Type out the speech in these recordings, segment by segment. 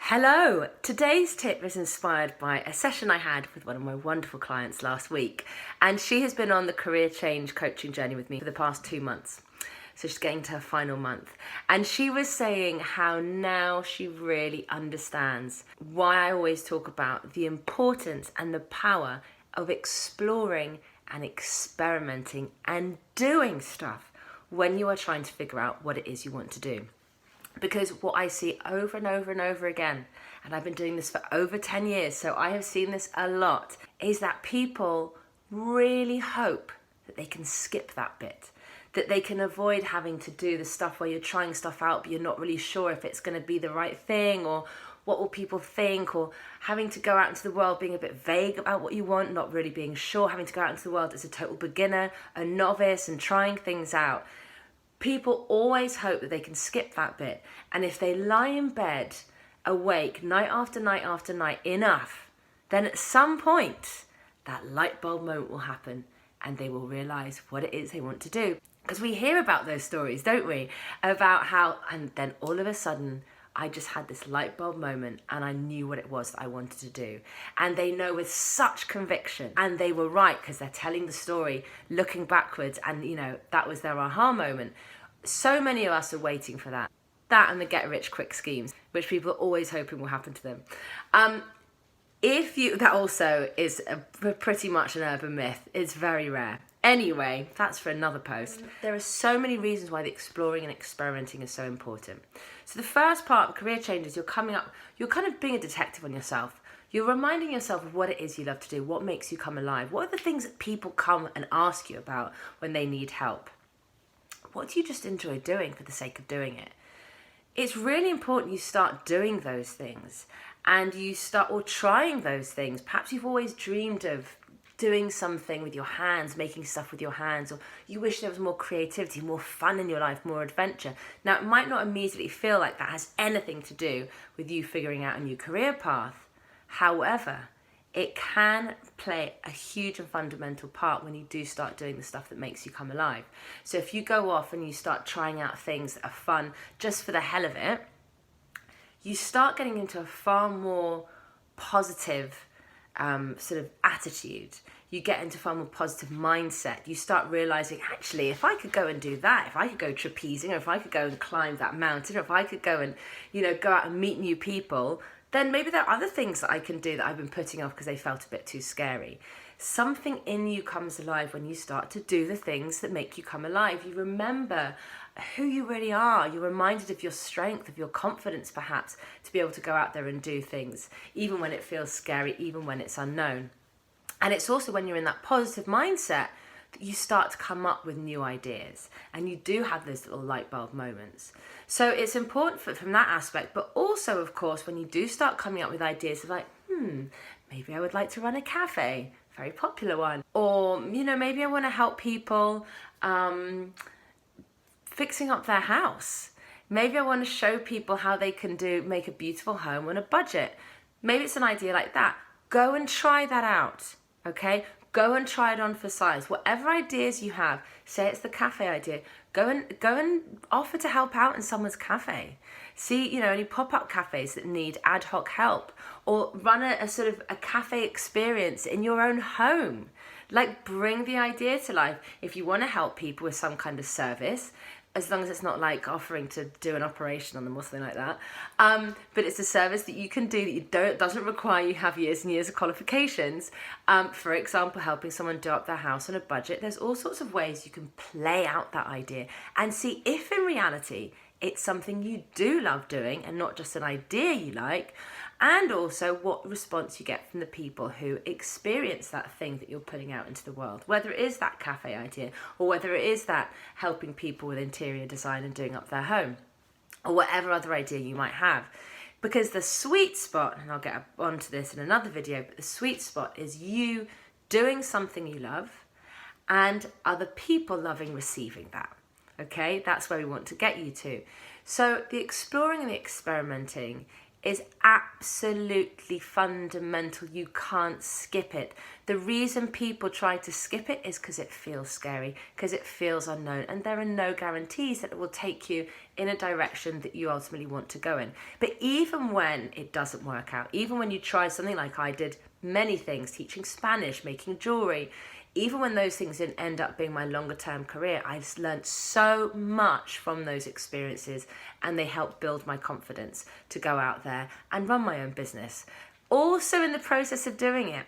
Hello! Today's tip is inspired by a session I had with one of my wonderful clients last week, and she has been on the career change coaching journey with me for the past 2 months. So she's getting to her final month, and she was saying how now she really understands why I always talk about the importance and the power of exploring and experimenting and doing stuff when you are trying to figure out what it is you want to do. Because what I see over and over and over again, and I've been doing this for over 10 years, so I have seen this a lot, is that people really hope that they can skip that bit, that they can avoid having to do the stuff where you're trying stuff out but you're not really sure if it's going to be the right thing, or what will people think, or having to go out into the world being a bit vague about what you want, not really being sure, having to go out into the world as a total beginner, a novice, and trying things out. People always hope that they can skip that bit, and if they lie in bed awake night after night after night enough, then at some point that light bulb moment will happen and they will realise what it is they want to do. Because we hear about those stories, don't we? About how, and then all of a sudden I just had this light bulb moment and I knew what it was that I wanted to do. And they know with such conviction, and they were right because they're telling the story looking backwards, and that was their aha moment. So many of us are waiting for that. That and the get rich quick schemes, which people are always hoping will happen to them. That also is pretty much an urban myth. It's very rare. Anyway, that's for another post. There are so many reasons why the exploring and experimenting is so important. So the first part of career change is you're kind of being a detective on yourself. You're reminding yourself of what it is you love to do, what makes you come alive, what are the things that people come and ask you about when they need help. What do you just enjoy doing for the sake of doing it? It's really important you start doing those things, and you start trying those things. Perhaps you've always dreamed of doing something with your hands, making stuff with your hands, or you wish there was more creativity, more fun in your life, more adventure. Now, it might not immediately feel like that has anything to do with you figuring out a new career path. However, it can play a huge and fundamental part when you do start doing the stuff that makes you come alive. So if you go off and you start trying out things that are fun just for the hell of it, you start getting into a far more positive sort of attitude. You get into a far more positive mindset. You start realizing, actually, if I could go and do that, if I could go trapezing, or if I could go and climb that mountain, or if I could go and go out and meet new people, then maybe there are other things that I can do that I've been putting off because they felt a bit too scary. Something in you comes alive when you start to do the things that make you come alive. You remember who you really are. You're reminded of your strength, of your confidence perhaps, to be able to go out there and do things, even when it feels scary, even when it's unknown. And it's also when you're in that positive mindset that you start to come up with new ideas, and you do have those little light bulb moments. So it's important from that aspect, but also, of course, when you do start coming up with ideas of like, maybe I would like to run a cafe, very popular one, or maybe I want to help people fixing up their house. Maybe I want to show people how they can make a beautiful home on a budget. Maybe it's an idea like that. Go and try that out, okay? Go and try it on for size. Whatever ideas you have, say it's the cafe idea, go and offer to help out in someone's cafe. See, any pop-up cafes that need ad hoc help, or run a sort of a cafe experience in your own home. Like, bring the idea to life. If you want to help people with some kind of service, as long as it's not like offering to do an operation on them or something like that. But it's a service that you can do that doesn't require you have years and years of qualifications. For example, helping someone do up their house on a budget. There's all sorts of ways you can play out that idea and see if in reality it's something you do love doing and not just an idea you like, and also what response you get from the people who experience that thing that you're putting out into the world, whether it is that cafe idea, or whether it is that helping people with interior design and doing up their home, or whatever other idea you might have. Because the sweet spot, and I'll get onto this in another video, but the sweet spot is you doing something you love and other people loving receiving that. Okay, that's where we want to get you to. So the exploring and the experimenting is absolutely fundamental. You can't skip it. The reason people try to skip it is because it feels scary, because it feels unknown, and there are no guarantees that it will take you in a direction that you ultimately want to go in. But even when it doesn't work out, even when you try something like I did, many things, teaching Spanish, making jewelry, even when those things didn't end up being my longer term career, I've learned so much from those experiences, and they helped build my confidence to go out there and run my own business. Also, in the process of doing it,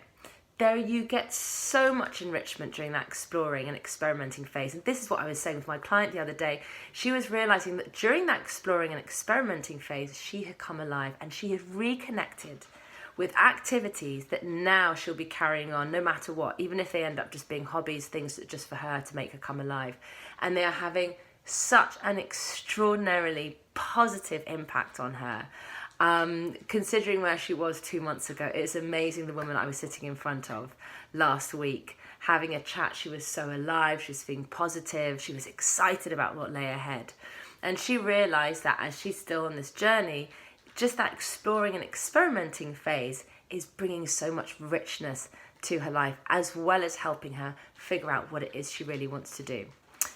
there you get so much enrichment during that exploring and experimenting phase. And this is what I was saying with my client the other day. She was realizing that during that exploring and experimenting phase, she had come alive and she had reconnected with activities that now she'll be carrying on no matter what, even if they end up just being hobbies, things that just for her to make her come alive. And they are having such an extraordinarily positive impact on her. Considering where she was 2 months ago, it's amazing the woman I was sitting in front of last week, having a chat. She was so alive, she was being positive, she was excited about what lay ahead. And she realised that as she's still on this journey, just that exploring and experimenting phase is bringing so much richness to her life, as well as helping her figure out what it is she really wants to do.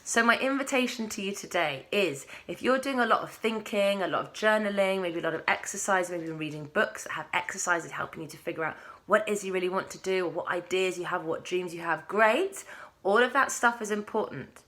So my invitation to you today is, if you're doing a lot of thinking, a lot of journaling, maybe a lot of exercise, maybe you're reading books that have exercises helping you to figure out what it is you really want to do, or what ideas you have, what dreams you have, great. All of that stuff is important.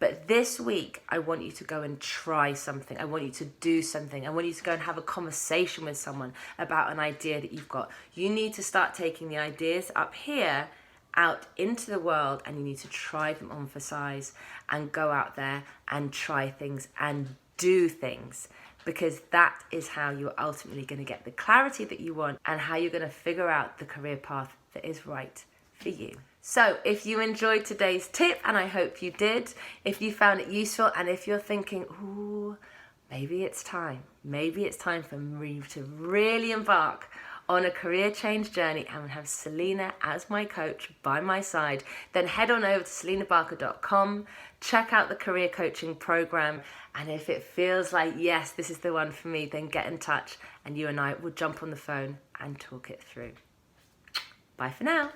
But this week, I want you to go and try something. I want you to do something. I want you to go and have a conversation with someone about an idea that you've got. You need to start taking the ideas up here out into the world, and you need to try them on for size and go out there and try things and do things, because that is how you're ultimately going to get the clarity that you want and how you're going to figure out the career path that is right for you. So if you enjoyed today's tip, and I hope you did, if you found it useful, and if you're thinking, ooh, maybe it's time for me to really embark on a career change journey and have Selena as my coach by my side, then head on over to selenabarker.com, check out the career coaching program, and if it feels like, yes, this is the one for me, then get in touch and you and I will jump on the phone and talk it through. Bye for now.